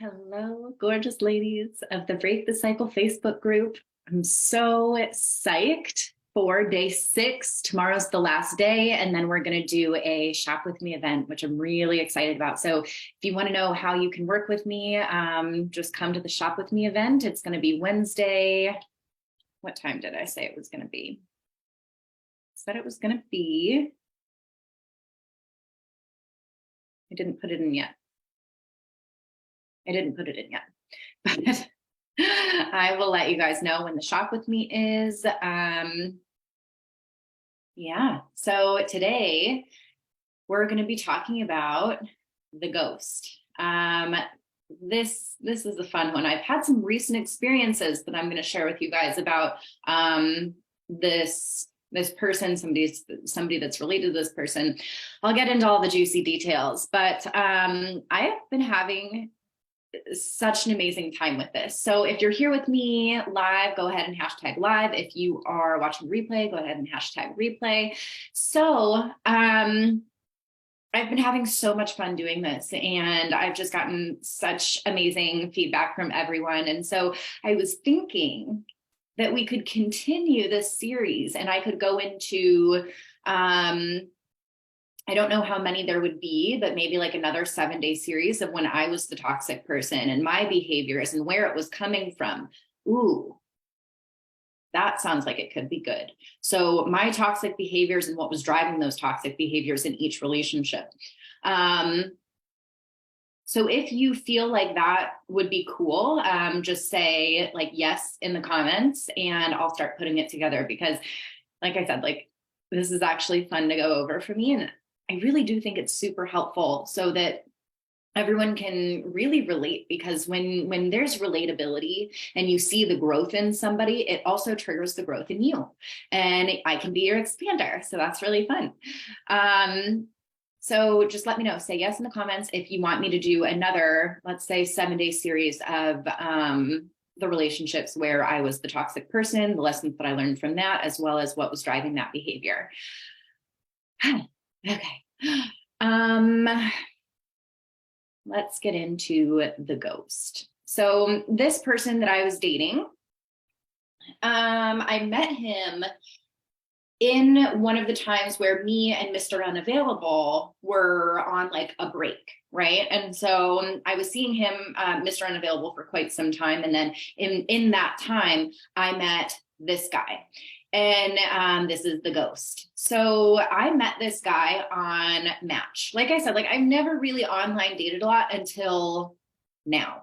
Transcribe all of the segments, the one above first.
Hello, gorgeous ladies of the Break the Cycle Facebook group. I'm so psyched for day 6. Tomorrow's the last day, and then we're going to do a shop with me event, which I'm really excited about. So if you want to know how you can work with me, just come to the shop with me event. It's going to be Wednesday. What time did I say it was going to be? I said it was going to be. I didn't put it in yet. I didn't put it in yet, but I will let you guys know when the shop with me is. Yeah, so today we're going to be talking about the ghost. This is a fun one. I've had some recent experiences that I'm going to share with you guys about this person, somebody that's related to this person. I'll get into all the juicy details, but I have been having such an amazing time with this. So if you're here with me live, go ahead and hashtag live. If you are watching replay, go ahead and hashtag replay. So I've been having so much fun doing this, and I've just gotten such amazing feedback from everyone. And so I was thinking that we could continue this series, and I could go into I don't know how many there would be, but maybe like another 7-day series of when I was the toxic person and my behaviors and where it was coming from. Ooh, that sounds like it could be good. So my toxic behaviors and what was driving those toxic behaviors in each relationship. So if you feel like that would be cool, just say like yes in the comments, and I'll start putting it together, because like I said, like this is actually fun to go over for me. And I really do think it's super helpful so that everyone can really relate, because when there's relatability and you see the growth in somebody, it also triggers the growth in you, and I can be your expander. So that's really fun. So just let me know, say yes in the comments if you want me to do another, let's say 7-day series of the relationships where I was the toxic person, the lessons that I learned from that, as well as what was driving that behavior. Okay. Let's get into the ghost. So this person that I was dating, I met him in one of the times where me and Mr. Unavailable were on like a break, right? And so I was seeing him, Mr. Unavailable, for quite some time. And then in that time, I met this guy. And this is the ghost. So I met this guy on Match. Like I said, like I've never really online dated a lot until now.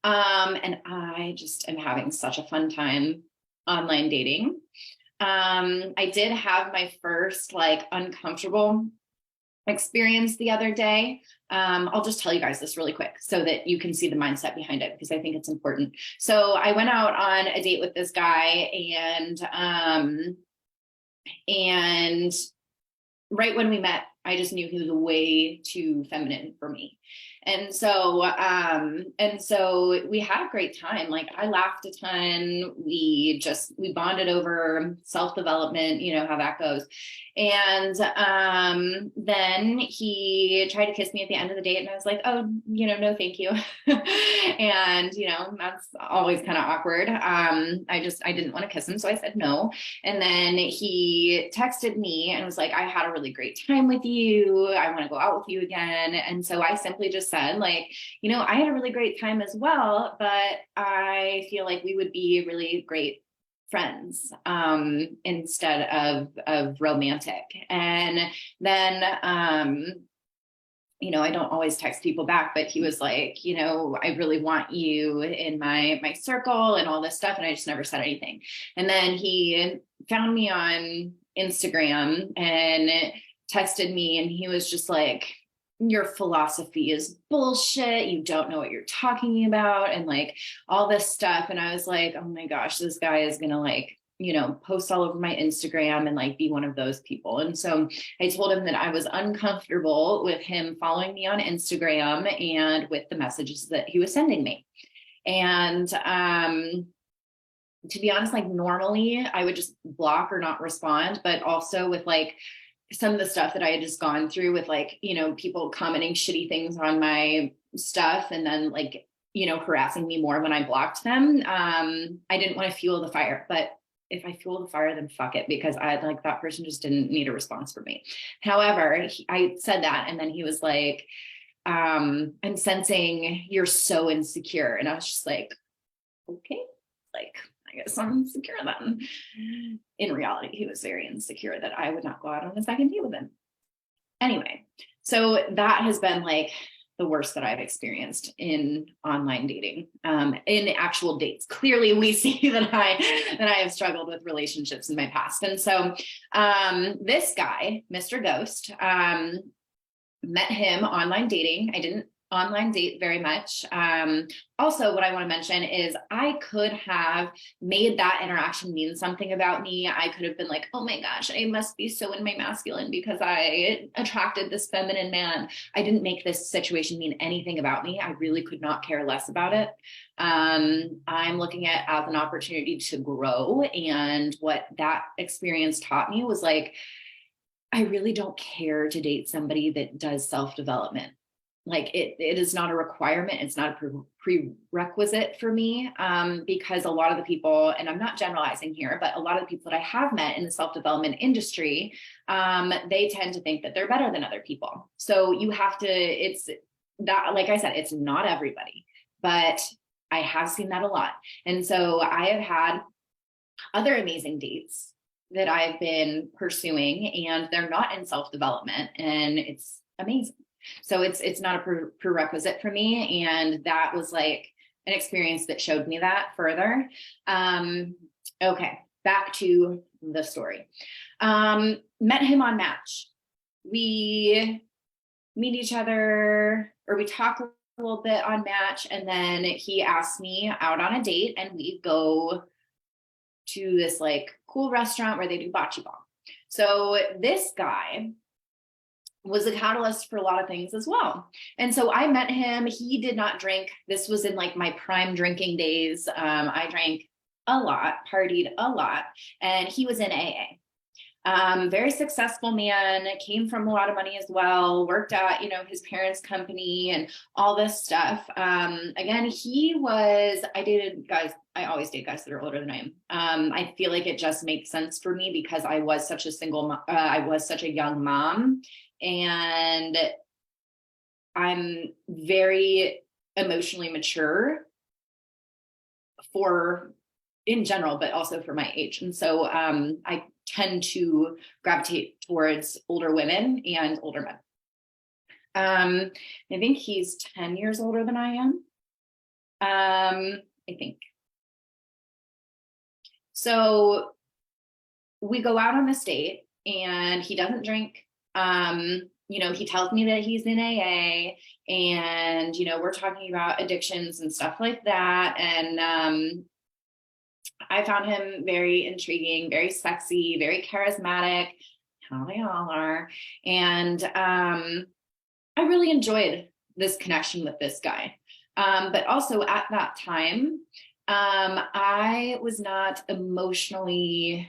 And I just am having such a fun time online dating. I did have my first like uncomfortable experience the other day. I'll just tell you guys this really quick so that you can see the mindset behind it, because I think it's important. So I went out on a date with this guy, and right when we met, I just knew he was way too feminine for me. And so we had a great time. Like I laughed a ton. We bonded over self-development, you know how that goes. And then he tried to kiss me at the end of the date, and I was like, oh, no, thank you. And, that's always kind of awkward. I didn't want to kiss him, so I said no. And then he texted me and was like, I had a really great time with you. I want to go out with you again. And so I simply just said, like, I had a really great time as well, but I feel like we would be really great friends instead of romantic. And then I don't always text people back, but he was like, I really want you in my circle and all this stuff. And I just never said anything. And then he found me on Instagram and texted me, and he was just like, your philosophy is bullshit. You don't know what you're talking about. And like all this stuff. And I was like, oh my gosh, this guy is going to like, post all over my Instagram and like be one of those people. And so I told him that I was uncomfortable with him following me on Instagram and with the messages that he was sending me. And to be honest, like normally I would just block or not respond, but also with like some of the stuff that I had just gone through with like, people commenting shitty things on my stuff, and then like harassing me more when I blocked them. I didn't want to fuel the fire, but if I fuel the fire, then fuck it, because that person just didn't need a response from me. However, I said that, and then he was like, I'm sensing you're so insecure. And I was just like, okay, like, I guess I'm insecure then. In reality, he was very insecure that I would not go out on a second date with him. Anyway, so that has been like the worst that I've experienced in online dating, in actual dates. Clearly, we see that I have struggled with relationships in my past. And so this guy, Mr. Ghost, met him online dating. I didn't online date very much. Also, what I want to mention is I could have made that interaction mean something about me. I could have been like, oh my gosh, I must be so in my masculine because I attracted this feminine man. I didn't make this situation mean anything about me. I really could not care less about it. I'm looking at it as an opportunity to grow. And what that experience taught me was like, I really don't care to date somebody that does self-development. Like it is not a requirement. It's not a prerequisite for me, because a lot of the people, and I'm not generalizing here, but a lot of the people that I have met in the self-development industry, they tend to think that they're better than other people. So you have to, it's that, like I said, it's not everybody, but I have seen that a lot. And so I have had other amazing dates that I've been pursuing, and they're not in self-development, and it's amazing. So it's not a prerequisite for me. And that was like an experience that showed me that further. Okay, back to the story. Met him on Match. We meet each other, or we talk a little bit on Match, and then he asked me out on a date, and we go to this like cool restaurant where they do bocce ball. So this guy was a catalyst for a lot of things as well. And so I met him. He did not drink. This was in like my prime drinking days. I drank a lot, partied a lot, and he was in AA. Very successful man, came from a lot of money as well, worked at, his parents' company and all this stuff. Again, I always date guys that are older than I am. I feel like it just makes sense for me because I was such a young mom, and I'm very emotionally mature in general, but also for my age. And so I tend to gravitate towards older women and older men. I think he's 10 years older than I am. I think. So we go out on this date, and he doesn't drink. He tells me that he's in AA, and, we're talking about addictions and stuff like that. And I found him very intriguing, very sexy, very charismatic, how they all are. And I really enjoyed this connection with this guy. But also at that time, I was not emotionally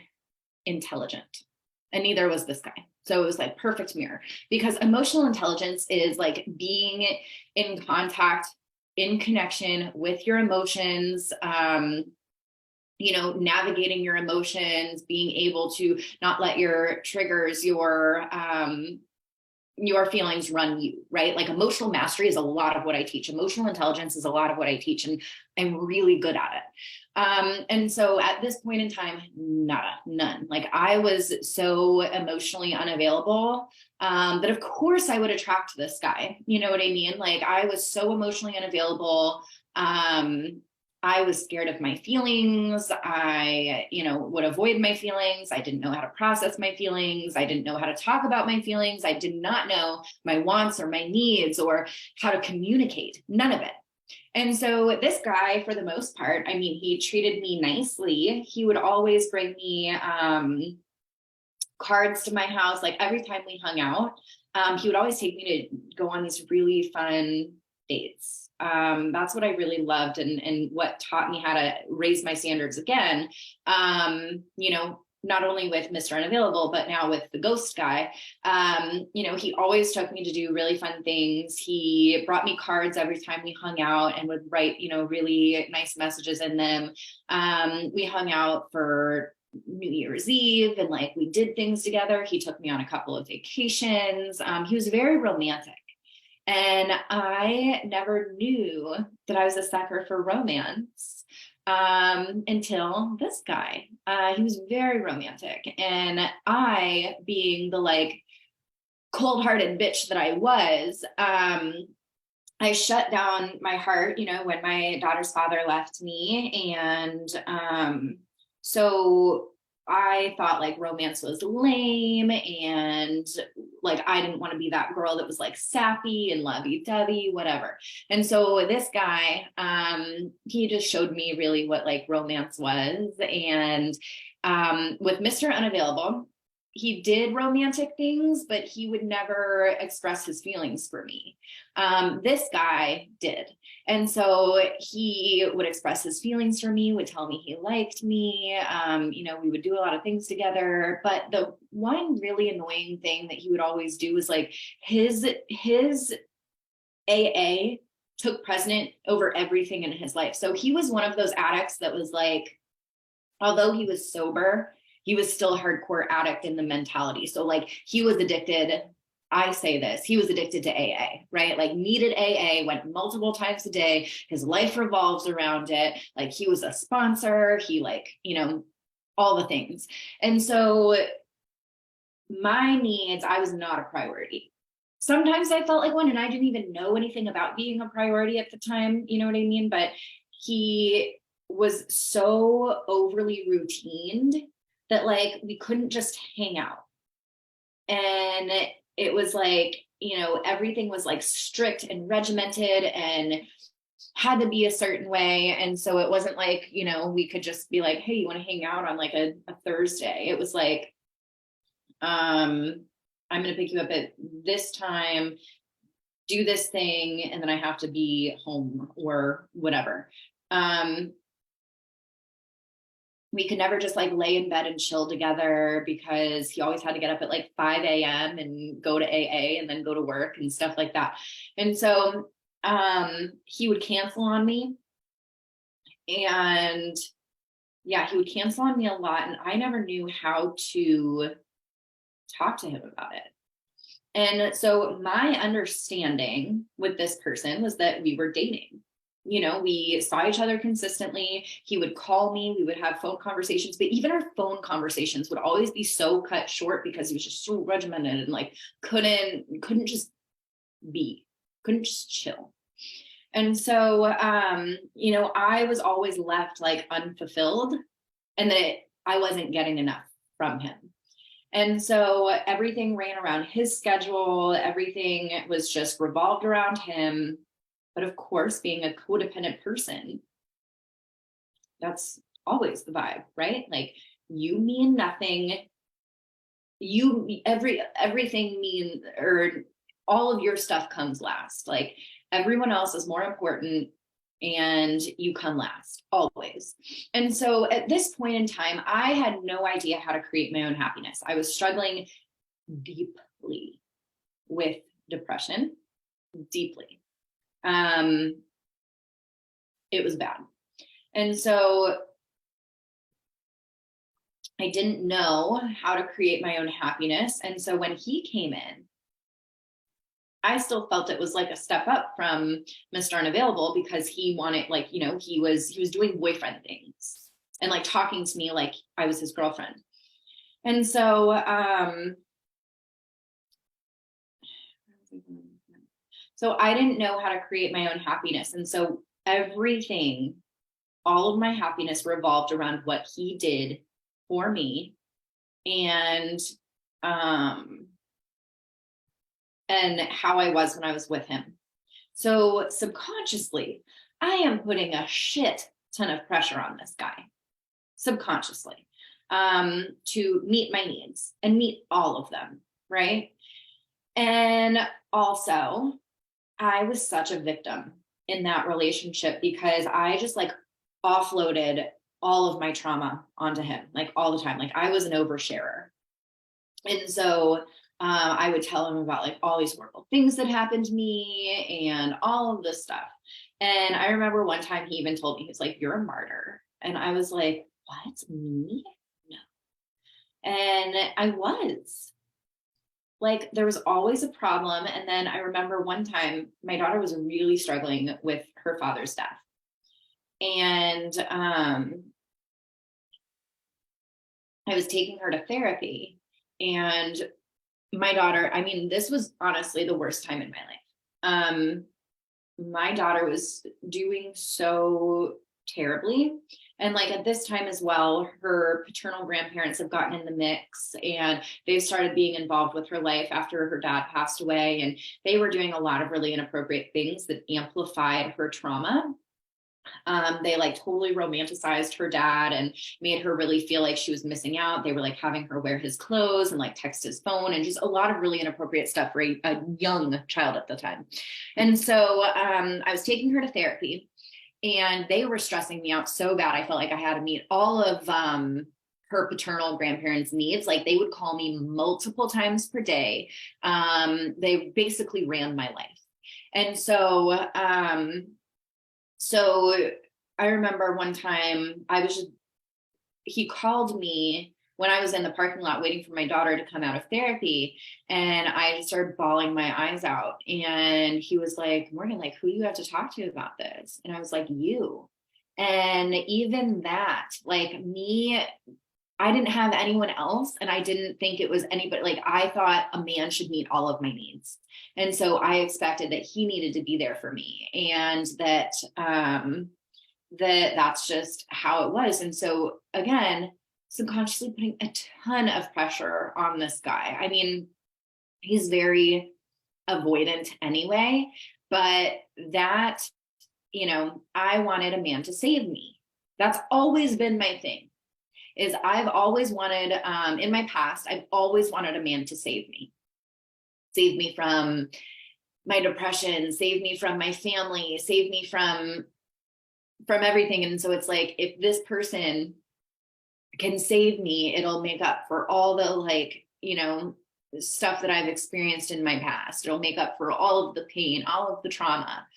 intelligent, and neither was this guy. So it was like perfect mirror, because emotional intelligence is like being in contact, in connection with your emotions, navigating your emotions, being able to not let your triggers, your feelings run you, right? Like emotional mastery is a lot of what I teach. Emotional intelligence is a lot of what I teach, and I'm really good at it. And so at this point in time, none. Like I was so emotionally unavailable, that of course I would attract this guy. You know what I mean? Like I was so emotionally unavailable. I was scared of my feelings. I, would avoid my feelings. I didn't know how to process my feelings. I didn't know how to talk about my feelings. I did not know my wants or my needs or how to communicate. None of it. And so this guy, for the most part, he treated me nicely. He would always bring me cards to my house. Like every time we hung out, he would always take me to go on these really fun dates. That's what I really loved, and what taught me how to raise my standards again. not only with Mr. Unavailable, but now with the ghost guy, he always took me to do really fun things. He brought me cards every time we hung out and would write, really nice messages in them. We hung out for New Year's Eve and like we did things together. He took me on a couple of vacations. He was very romantic. And I never knew that I was a sucker for romance until this guy. He was very romantic. And I, being the like cold-hearted bitch that I was, I shut down my heart, when my daughter's father left me. And so I thought like romance was lame, and like I didn't want to be that girl that was like sappy and lovey-dovey, whatever. And so this guy, he just showed me really what like romance was. And with Mr. Unavailable, he did romantic things, but he would never express his feelings for me. This guy did. And so he would express his feelings for me, would tell me he liked me. We would do a lot of things together. But the one really annoying thing that he would always do was like his AA took precedent over everything in his life. So he was one of those addicts that was like, although he was sober, he was still a hardcore addict in the mentality. So like he was addicted. I say this, he was addicted to AA, right? Like needed AA, went multiple times a day. His life revolves around it. Like he was a sponsor. He like, all the things. And so my needs, I was not a priority. Sometimes I felt like one, and I didn't even know anything about being a priority at the time. You know what I mean? But he was so overly routined that like we couldn't just hang out. And it was like, everything was like strict and regimented and had to be a certain way. And so it wasn't like, we could just be like, hey, you want to hang out on like a Thursday? It was like, I'm going to pick you up at this time, do this thing, and then I have to be home or whatever. We could never just like lay in bed and chill together because he always had to get up at like 5 a.m. and go to AA and then go to work and stuff like that. And so he would cancel on me. And yeah, he would cancel on me a lot. And I never knew how to talk to him about it. And so my understanding with this person was that we were dating. We saw each other consistently. He would call me, we would have phone conversations, but even our phone conversations would always be so cut short because he was just so regimented and like couldn't just chill. And so, I was always left like unfulfilled and that I wasn't getting enough from him. And so everything ran around his schedule. Everything was just revolved around him. But of course, being a codependent person, that's always the vibe, right? Like you mean nothing. Everything mean, or all of your stuff comes last. Like everyone else is more important and you come last always. And so at this point in time, I had no idea how to create my own happiness. I was struggling deeply with depression, deeply. It was bad. And so I didn't know how to create my own happiness. And so when he came in, I still felt it was like a step up from Mr. Unavailable because he wanted like, he was doing boyfriend things and like talking to me like I was his girlfriend. And so, so I didn't know how to create my own happiness. And so all of my happiness revolved around what he did for me and how I was when I was with him. So subconsciously, I am putting a shit ton of pressure on this guy, subconsciously, to meet my needs and meet all of them, right? And also, I was such a victim in that relationship because I just like offloaded all of my trauma onto him, like all the time. Like I was an oversharer. And so I would tell him about like all these horrible things that happened to me and all of this stuff. And I remember one time he even told me, he was like, "You're a martyr." And I was like, "What? Me? No." And I was. Like there was always a problem. And then I remember one time my daughter was really struggling with her father's death. And I was taking her to therapy, and my daughter, I mean, this was honestly the worst time in my life. My daughter was doing so terribly. And like at this time as well, her paternal grandparents have gotten in the mix, and they've started being involved with her life after her dad passed away. And they were doing a lot of really inappropriate things that amplified her trauma. They like totally romanticized her dad and made her really feel like she was missing out. They were like having her wear his clothes and like text his phone, and just a lot of really inappropriate stuff for a young child at the time. And so I was taking her to therapy, and they were stressing me out so bad. I felt like I had to meet all of her paternal grandparents' needs. Like they would call me multiple times per day. They basically ran my life. And so I remember one time he called me when I was in the parking lot waiting for my daughter to come out of therapy, and I just started bawling my eyes out. And he was like, "Morgan, like, who do you have to talk to about this?" And I was like, "You." And even that, like me, I didn't have anyone else, and I didn't think it was anybody. Like I thought a man should meet all of my needs. And so I expected that he needed to be there for me, and that's just how it was. And so again, subconsciously putting a ton of pressure on this guy. I mean, he's very avoidant anyway, but that, I wanted a man to save me. That's always been my thing. Is I've always wanted, in my past, I've always wanted a man to save me from my depression, save me from my family, save me from everything. And so it's like, if this person can save me, it'll make up for all the stuff that I've experienced in my past. It'll make up for all of the pain, all of the trauma.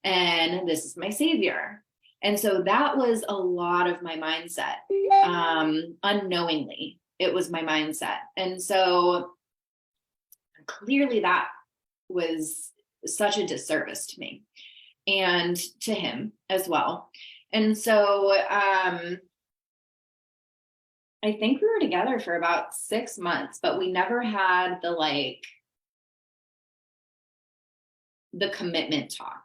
And this is my savior. And so that was a lot of my mindset. Unknowingly, it was my mindset. And so clearly that was such a disservice to me and to him as well. And so I think we were together for about 6 months, but we never had the commitment talk.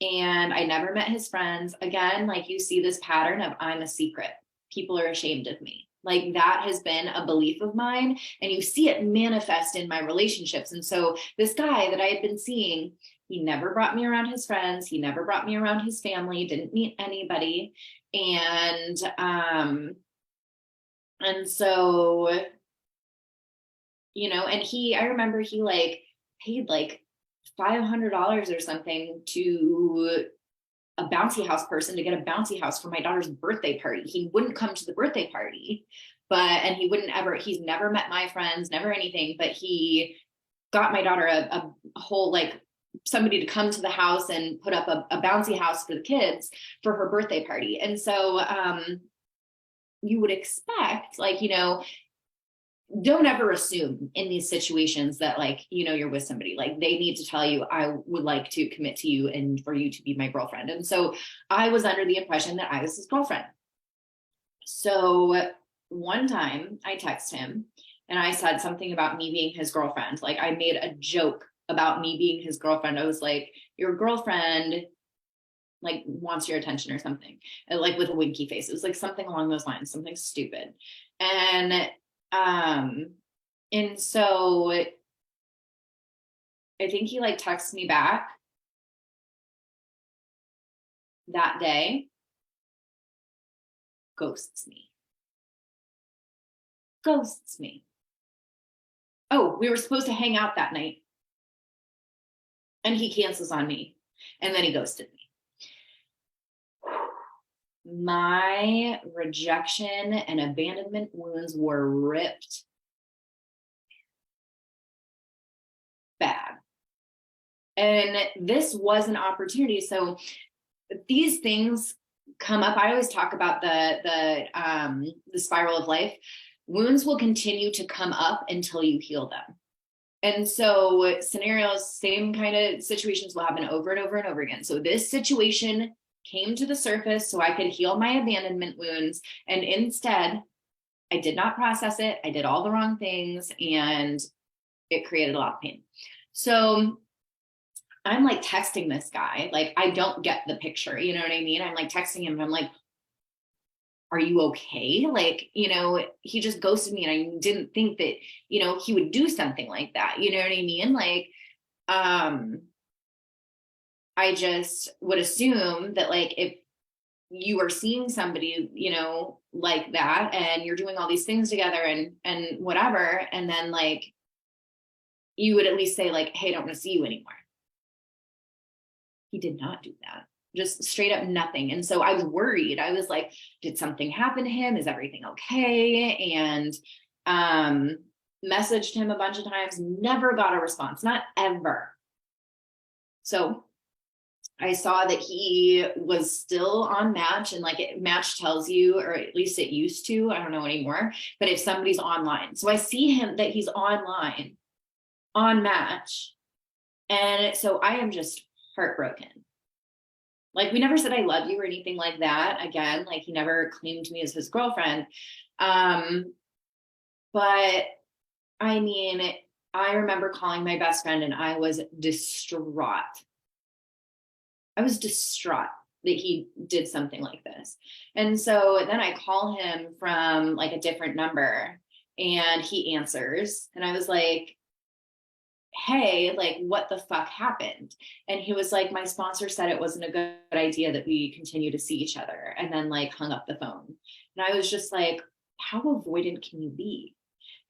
And I never met his friends. Again, like you see this pattern of I'm a secret. People are ashamed of me. Like that has been a belief of mine, and you see it manifest in my relationships. And so this guy that I had been seeing, he never brought me around his friends. He never brought me around his family, didn't meet anybody. And so, and I remember he like paid like $500 or something to a bouncy house person to get a bouncy house for my daughter's birthday party. He wouldn't come to the birthday party, and he's never met my friends, never anything, but he got my daughter a whole, like, somebody to come to the house and put up a bouncy house for the kids for her birthday party. And so, you would expect, don't ever assume in these situations that you're with somebody. Like they need to tell you, I would like to commit to you and for you to be my girlfriend. And so I was under the impression that I was his girlfriend. So one time I texted him and I said something about me being his girlfriend. Like I made a joke about me being his girlfriend. I was like, your girlfriend wants your attention or something, and with a winky face. It was like something along those lines, something stupid. And so I think he texts me back that day, ghosts me. Oh, we were supposed to hang out that night. And he cancels on me. And then he ghosted me. My rejection and abandonment wounds were ripped bad. And this was an opportunity. So these things come up. I always talk about the spiral of life. Wounds will continue to come up until you heal them. And so scenarios, same kind of situations will happen over and over and over again. So this situation came to the surface so I could heal my abandonment wounds. And instead, I did not process it. I did all the wrong things and it created a lot of pain. So I'm like texting this guy, like, I don't get the picture. You know what I mean? I'm like texting him and I'm like, are you okay? Like, he just ghosted me and I didn't think that, he would do something like that. You know what I mean? Like, I just would assume that like, if you are seeing somebody, like that, and you're doing all these things together and whatever, and then like, you would at least say like, hey, I don't want to see you anymore. He did not do that. Just straight up nothing. And so I was worried. I was like, did something happen to him? Is everything okay? And messaged him a bunch of times, never got a response, not ever. So I saw that he was still on Match, and like Match tells you, or at least it used to, I don't know anymore, but if somebody's online. So I see him that he's online on Match. And so I am just heartbroken. Like, we never said I love you or anything like that. Again, like, he never claimed me as his girlfriend. But I mean, I remember calling my best friend and I was distraught. I was distraught that he did something like this. And so then I call him from like a different number and he answers. And I was like, hey, like, what the fuck happened? And he was like, my sponsor said it wasn't a good idea that we continue to see each other, and then like hung up the phone. And I was just like, how avoidant can you be?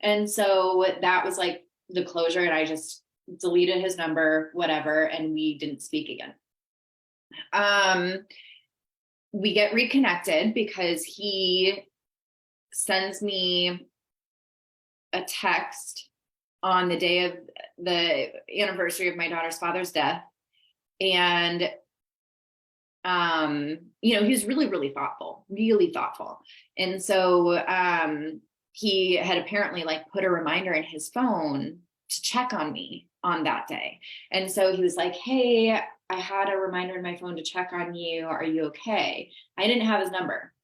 And so that was like the closure, and I just deleted his number, whatever, and we didn't speak again. We get reconnected because he sends me a text on the day of the anniversary of my daughter's father's death. And, he was really, really thoughtful, really thoughtful. And so he had apparently like put a reminder in his phone to check on me on that day. And so he was like, hey, I had a reminder in my phone to check on you. Are you okay? I didn't have his number.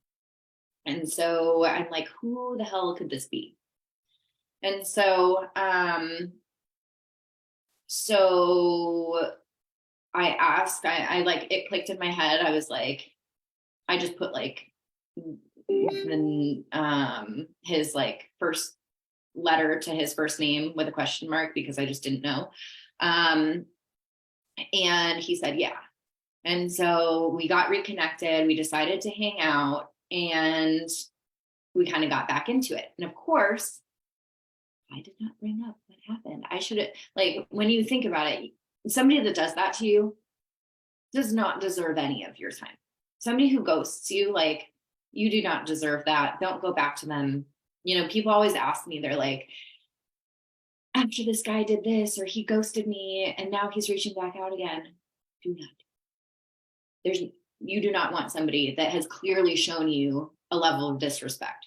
And so I'm like, who the hell could this be? And so I asked, I like, it clicked in my head. I was like, I just put like his like first letter to his first name with a question mark because I just didn't know. And he said, yeah. And so we got reconnected. We decided to hang out and we kind of got back into it. And of course, I did not bring up what happened. I should have, like, when you think about it, somebody that does that to you does not deserve any of your time. Somebody who ghosts you, like, you do not deserve that. Don't go back to them. People always ask me, they're like, after this guy did this, or he ghosted me and now he's reaching back out again. Do not. You do not want somebody that has clearly shown you a level of disrespect.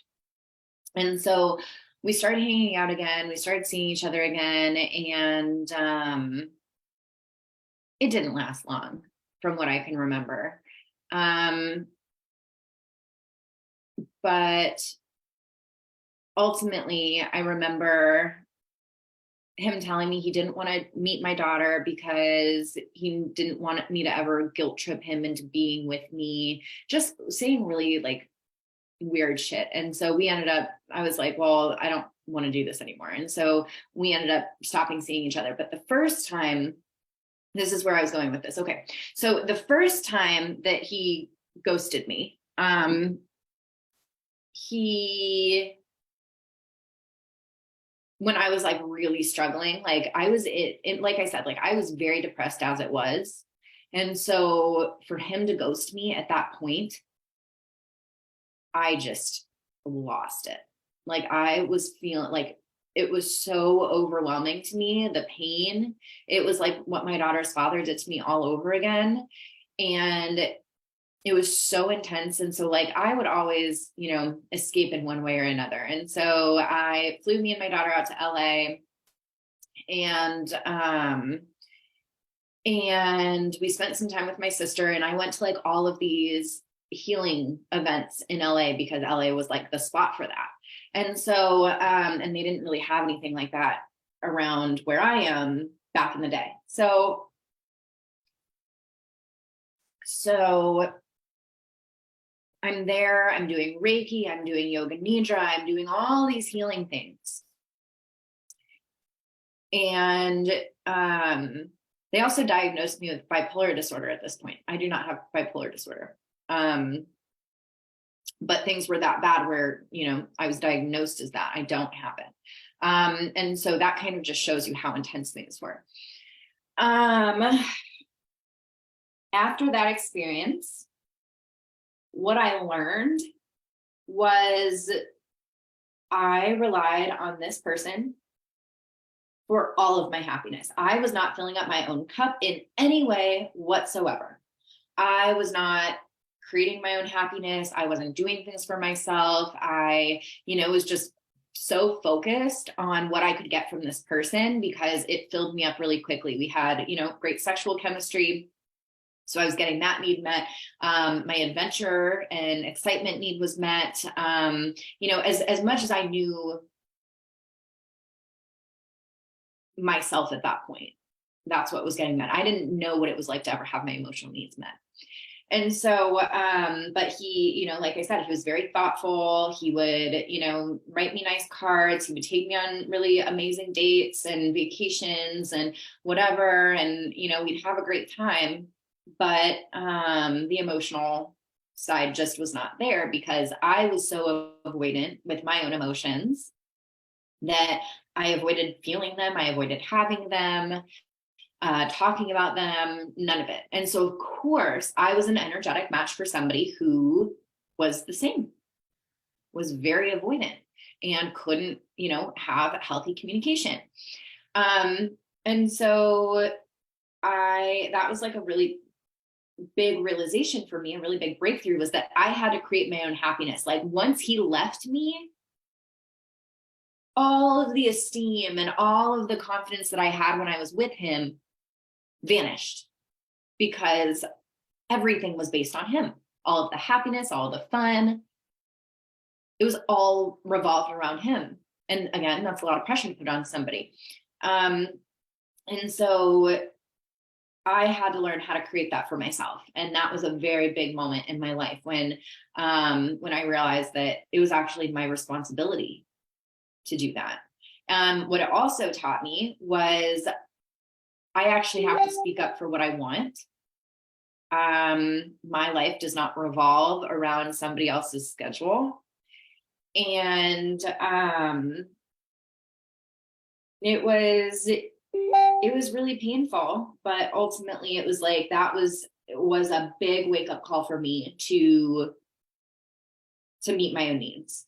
And so we started hanging out again. We started seeing each other again. And it didn't last long from what I can remember. But ultimately, I remember him telling me he didn't want to meet my daughter because he didn't want me to ever guilt trip him into being with me, just saying really like weird shit. And so I was like, well, I don't want to do this anymore. And so we ended up stopping seeing each other. But the first time, this is where I was going with this. Okay. So the first time that he ghosted me, when I was like really struggling, like I was like I said, like I was very depressed as it was. And so for him to ghost me at that point, I just lost it. Like I was feeling like it was so overwhelming to me, the pain. It was like what my daughter's father did to me all over again. And it was so intense. And so like I would always, escape in one way or another. And so I flew me and my daughter out to LA, and we spent some time with my sister, and I went to like all of these healing events in LA because LA was like the spot for that. And so, and they didn't really have anything like that around where I am back in the day. So I'm there, I'm doing Reiki, I'm doing yoga nidra, I'm doing all these healing things. And they also diagnosed me with bipolar disorder at this point. I do not have bipolar disorder. But things were that bad where, I was diagnosed as that. I don't have it. And so that kind of just shows you how intense things were. After that experience, what I learned was I relied on this person for all of my happiness. I was not filling up my own cup in any way whatsoever. I was not creating my own happiness. I wasn't doing things for myself. I, was just so focused on what I could get from this person because it filled me up really quickly. We had, great sexual chemistry. So I was getting that need met. My adventure and excitement need was met. As much as I knew myself at that point, that's what was getting met. I didn't know what it was like to ever have my emotional needs met. And so, but he, like I said, he was very thoughtful. He would, write me nice cards. He would take me on really amazing dates and vacations and whatever. And, we'd have a great time. But the emotional side just was not there because I was so avoidant with my own emotions that I avoided feeling them. I avoided having them. Talking about them, none of it. And so, of course, I was an energetic match for somebody who was the same, was very avoidant and couldn't, have healthy communication. And so that was like a really big realization for me, a really big breakthrough was that I had to create my own happiness. Like once he left me, all of the esteem and all of the confidence that I had when I was with him vanished because everything was based on him. All of the happiness, all of the fun, it was all revolved around him. And again, that's a lot of pressure to put on somebody. And so I had to learn how to create that for myself. And that was a very big moment in my life when I realized that it was actually my responsibility to do that. What it also taught me was I actually have to speak up for what I want. My life does not revolve around somebody else's schedule. And it was really painful, but ultimately it was like, that was a big wake up call for me to meet my own needs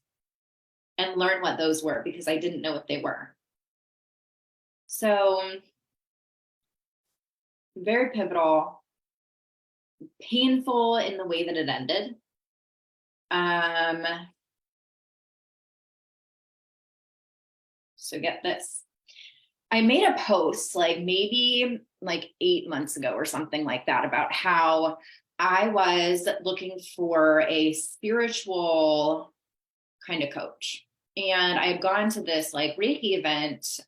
and learn what those were because I didn't know what they were. So very pivotal, painful in the way that it ended. So get this. I made a post maybe 8 months ago or something like that about how I was looking for a spiritual kind of coach. And I had gone to this Reiki event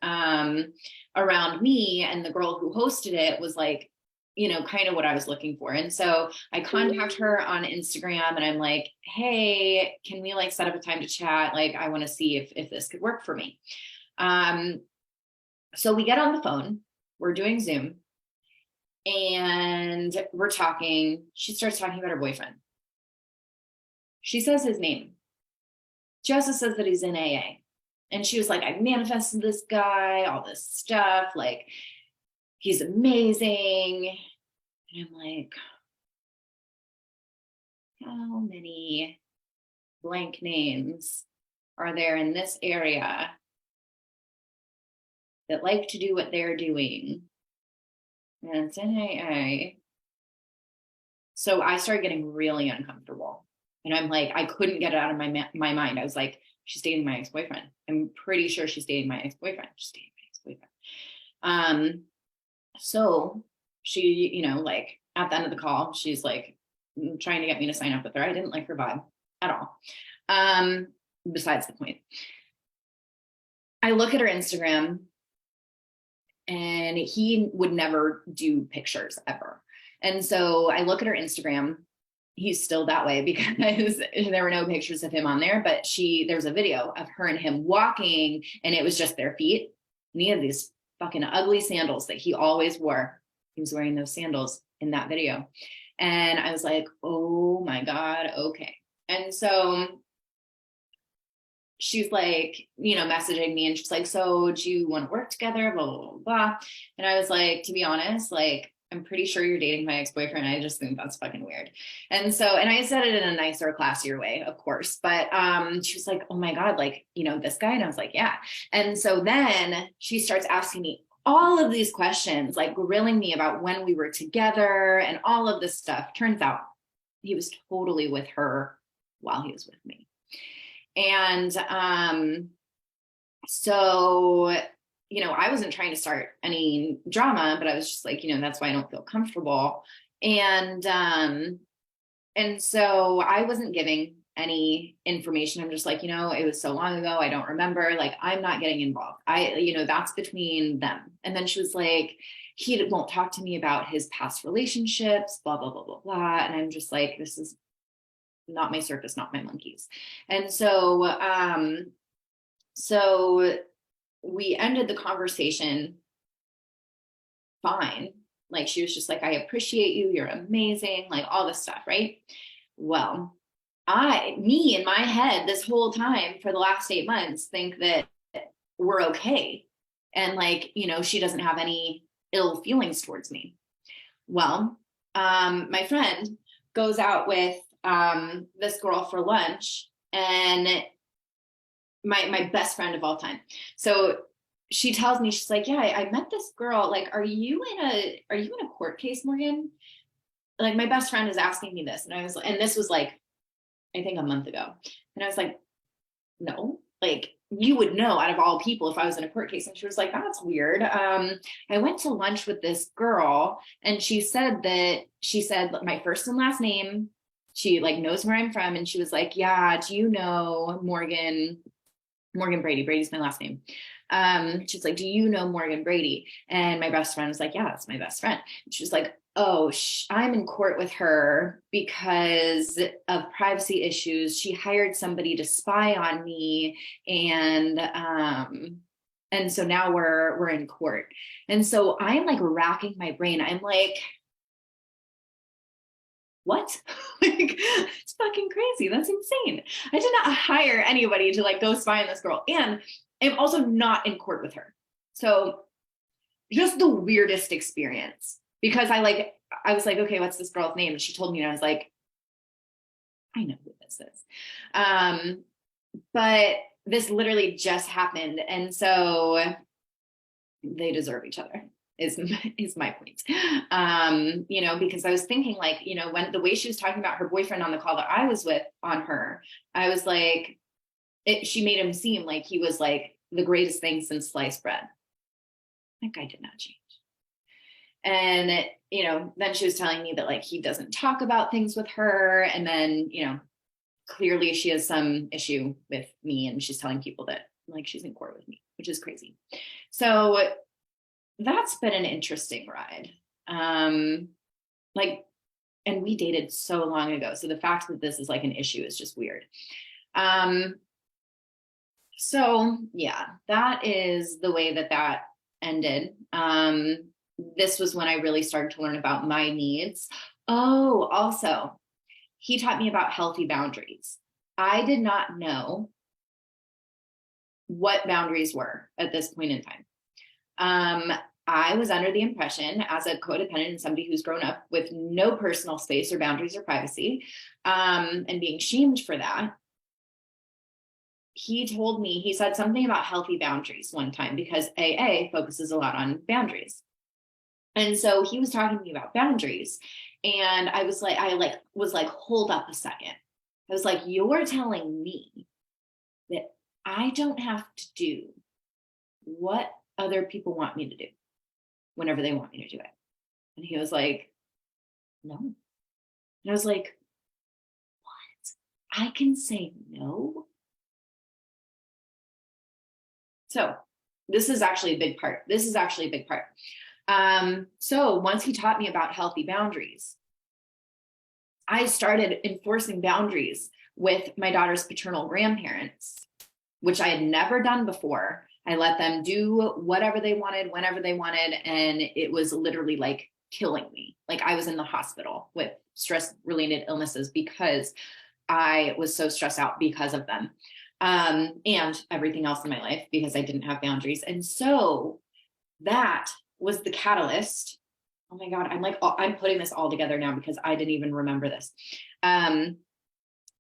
around me, and the girl who hosted it was kind of what I was looking for. And so I contact her on Instagram and I'm like, hey, can we set up a time to chat? I want to see if this could work for me. So we get on the phone, we're doing Zoom, and we're talking. She starts talking about her boyfriend. She says his name. She also says that he's in AA. And she was like, I manifested this guy, all this stuff. He's amazing. And I'm like, how many blank names are there in this area that like to do what they're doing? And it's NAA. So I started getting really uncomfortable. And I'm like, I couldn't get it out of my mind. I was like, she's dating my ex-boyfriend. I'm pretty sure she's dating my ex-boyfriend. She's dating my ex-boyfriend. So she, you know, like at the end of the call, she's like trying to get me to sign up with her. I didn't like her vibe at all. Besides the point. I look at her Instagram and he would never do pictures ever. And so I look at her Instagram. He's still that way because there were no pictures of him on there, but there's a video of her and him walking and it was just their feet. And he had these fucking ugly sandals that he always wore. He was wearing those sandals in that video. And I was like, oh my God, okay. And so she's like, you know, messaging me and she's like, so do you want to work together? Blah, blah, blah, blah. And I was like, to be honest, like, I'm pretty sure you're dating my ex-boyfriend. I just think that's fucking weird. And so, and I said it in a nicer, classier way, of course, but she was like, oh my God, like, you know, this guy? And I was like, yeah. And so then she starts asking me all of these questions, like grilling me about when we were together and all of this stuff. Turns out he was totally with her while he was with me. And so, you know, I wasn't trying to start any drama, but I was just like, you know, that's why I don't feel comfortable. And so I wasn't giving any information. I'm just like, you know, it was so long ago. I don't remember. Like, I'm not getting involved. You know, that's between them. And then she was like, he won't talk to me about his past relationships, blah, blah, blah, blah, blah. And I'm just like, this is not my circus, not my monkeys. And so, so we ended the conversation fine. Like, she was just like, I appreciate you. You're amazing. Like, all this stuff. Right. Well, me in my head this whole time for the last 8 months think that we're okay. And like, you know, she doesn't have any ill feelings towards me. Well, my friend goes out with this girl for lunch, and my best friend of all time. So she tells me, she's like, yeah, I met this girl. Like, are you in a court case, Morgan? Like, my best friend is asking me this. And this was like, I think a month ago. And I was like, no, like, you would know out of all people if I was in a court case. And she was like, that's weird. I went to lunch with this girl and she said my first and last name. She like knows where I'm from. And she was like, yeah, do you know Morgan Brady? Brady's my last name. She's like, do you know Morgan Brady? And my best friend was like, yeah, that's my best friend. And she was like, oh, I'm in court with her because of privacy issues. She hired somebody to spy on me. And so now we're in court. And so I'm like racking my brain. I'm like, what? Like, it's fucking crazy. That's insane. I did not hire anybody to like go spy on this girl. And I'm also not in court with her. So just the weirdest experience, because I was like, okay, what's this girl's name? And she told me, and I was like, I know who this is. But this literally just happened. And so they deserve each other is my point. You know, because I was thinking like, you know, when the way she was talking about her boyfriend on the call that I was with on her, I was like, she made him seem like he was like the greatest thing since sliced bread. That guy did not change. And, you know, then she was telling me that like, he doesn't talk about things with her. And then, you know, clearly she has some issue with me, and she's telling people that like she's in court with me, which is crazy. So that's been an interesting ride. Like, and we dated so long ago. So the fact that this is like an issue is just weird. So yeah, that is the way that ended. This was when I really started to learn about my needs. Oh, also, he taught me about healthy boundaries. I did not know what boundaries were at this point in time. I was under the impression, as a codependent and somebody who's grown up with no personal space or boundaries or privacy, and being shamed for that, he told me, he said something about healthy boundaries one time, because AA focuses a lot on boundaries. And so he was talking to me about boundaries. And I was like, hold up a second. I was like, you're telling me that I don't have to do what other people want me to do whenever they want me to do it. And he was like, no. And I was like, I can say no. So this is actually a big part. This is actually a big part. So once he taught me about healthy boundaries, I started enforcing boundaries with my daughter's paternal grandparents, which I had never done before. I let them do whatever they wanted, whenever they wanted. And it was literally like killing me. Like I was in the hospital with stress related illnesses because I was so stressed out because of them. And everything else in my life because I didn't have boundaries. And so that was the catalyst. Oh my God, I'm putting this all together now because I didn't even remember this.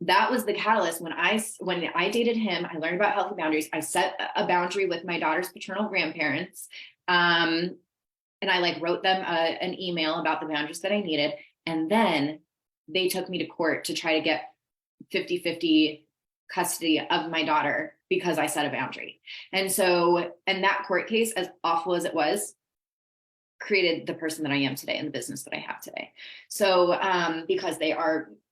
That was the catalyst. When I dated him, I learned about healthy boundaries. I set a boundary with my daughter's paternal grandparents. And I like wrote them an email about the boundaries that I needed. And then they took me to court to try to get 50-50 custody of my daughter because I set a boundary. And so, and that court case, as awful as it was, created the person that I am today and the business that I have today. So, because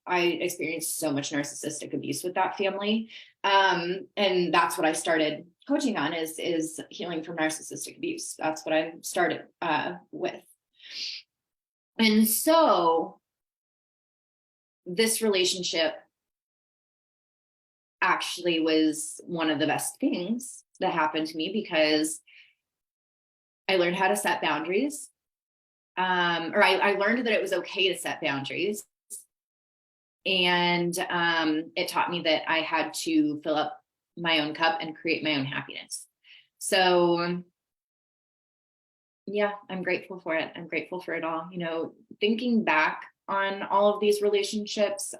I experienced so much narcissistic abuse with that family. And that's what I started coaching on is healing from narcissistic abuse. That's what I started with. And so this relationship actually was one of the best things that happened to me because I learned how to set boundaries. I learned that it was okay to set boundaries. And it taught me that I had to fill up my own cup and create my own happiness. So yeah, I'm grateful for it. I'm grateful for it all. You know, thinking back on all of these relationships,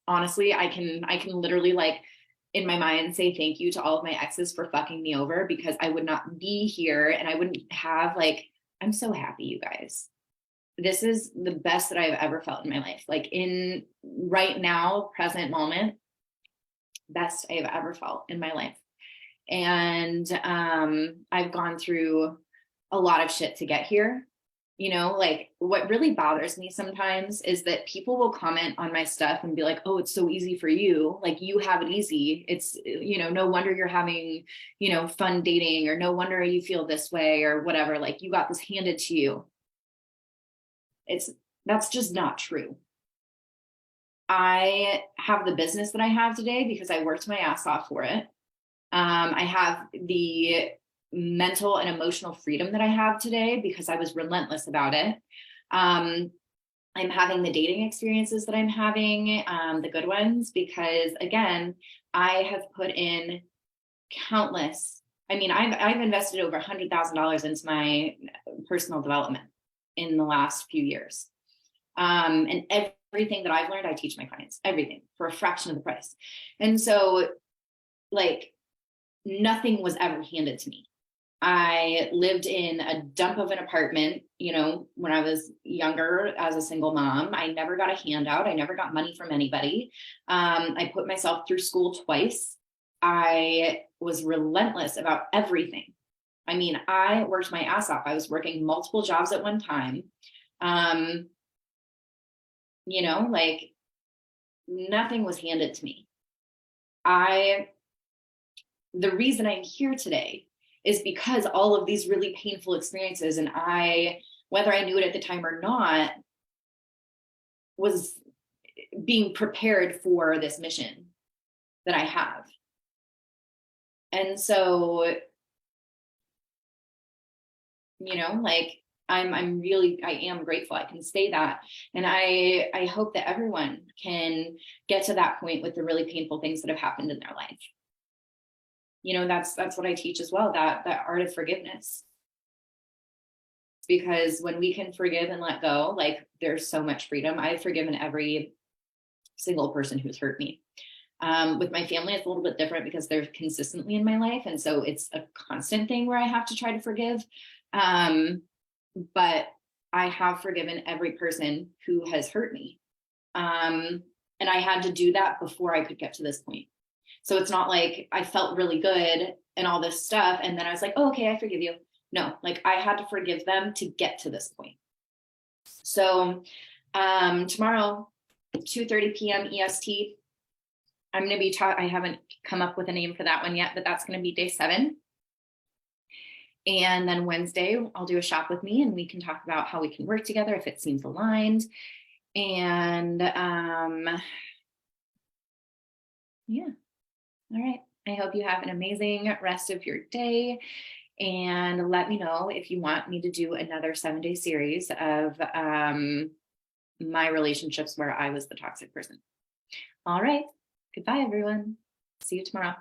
honestly, I can literally like in my mind say thank you to all of my exes for fucking me over because I would not be here and I wouldn't have like, I'm so happy, you guys. This is the best that I've ever felt in my life. Like in right now, present moment, best I've ever felt in my life. And I've gone through a lot of shit to get here. You know, like what really bothers me sometimes is that people will comment on my stuff and be like, oh, it's so easy for you. Like you have it easy. It's, you know, no wonder you're having, you know, fun dating or no wonder you feel this way or whatever. Like you got this handed to you. That's just not true. I have the business that I have today because I worked my ass off for it. I have the mental and emotional freedom that I have today because I was relentless about it. I'm having the dating experiences that I'm having, the good ones, because again, I have put in countless, I've invested over $100,000 into my personal development in the last few years. And everything that I've learned, I teach my clients, everything for a fraction of the price. And so like nothing was ever handed to me. I lived in a dump of an apartment, you know, when I was younger as a single mom. I never got a handout. I never got money from anybody. I put myself through school twice. I was relentless about everything. I mean, I worked my ass off. I was working multiple jobs at one time. You know, like nothing was handed to me. The reason I'm here today is because all of these really painful experiences, and whether I knew it at the time or not, was being prepared for this mission that I have. And so, you know, like I am grateful I can say that. And I hope that everyone can get to that point with the really painful things that have happened in their life. You know, that's what I teach as well, that art of forgiveness. Because when we can forgive and let go, like there's so much freedom. I've forgiven every single person who's hurt me. With my family, it's a little bit different because they're consistently in my life. And so it's a constant thing where I have to try to forgive. But I have forgiven every person who has hurt me. And I had to do that before I could get to this point. So it's not like I felt really good and all this stuff. And then I was like, oh, okay, I forgive you. No, like I had to forgive them to get to this point. So tomorrow, 2:30 p.m. EST, I'm going to be taught. I haven't come up with a name for that one yet, but that's going to be day 7. And then Wednesday, I'll do a shop with me and we can talk about how we can work together if it seems aligned. And yeah. All right. I hope you have an amazing rest of your day. And let me know if you want me to do another 7-day series of my relationships where I was the toxic person. All right. Goodbye, everyone. See you tomorrow.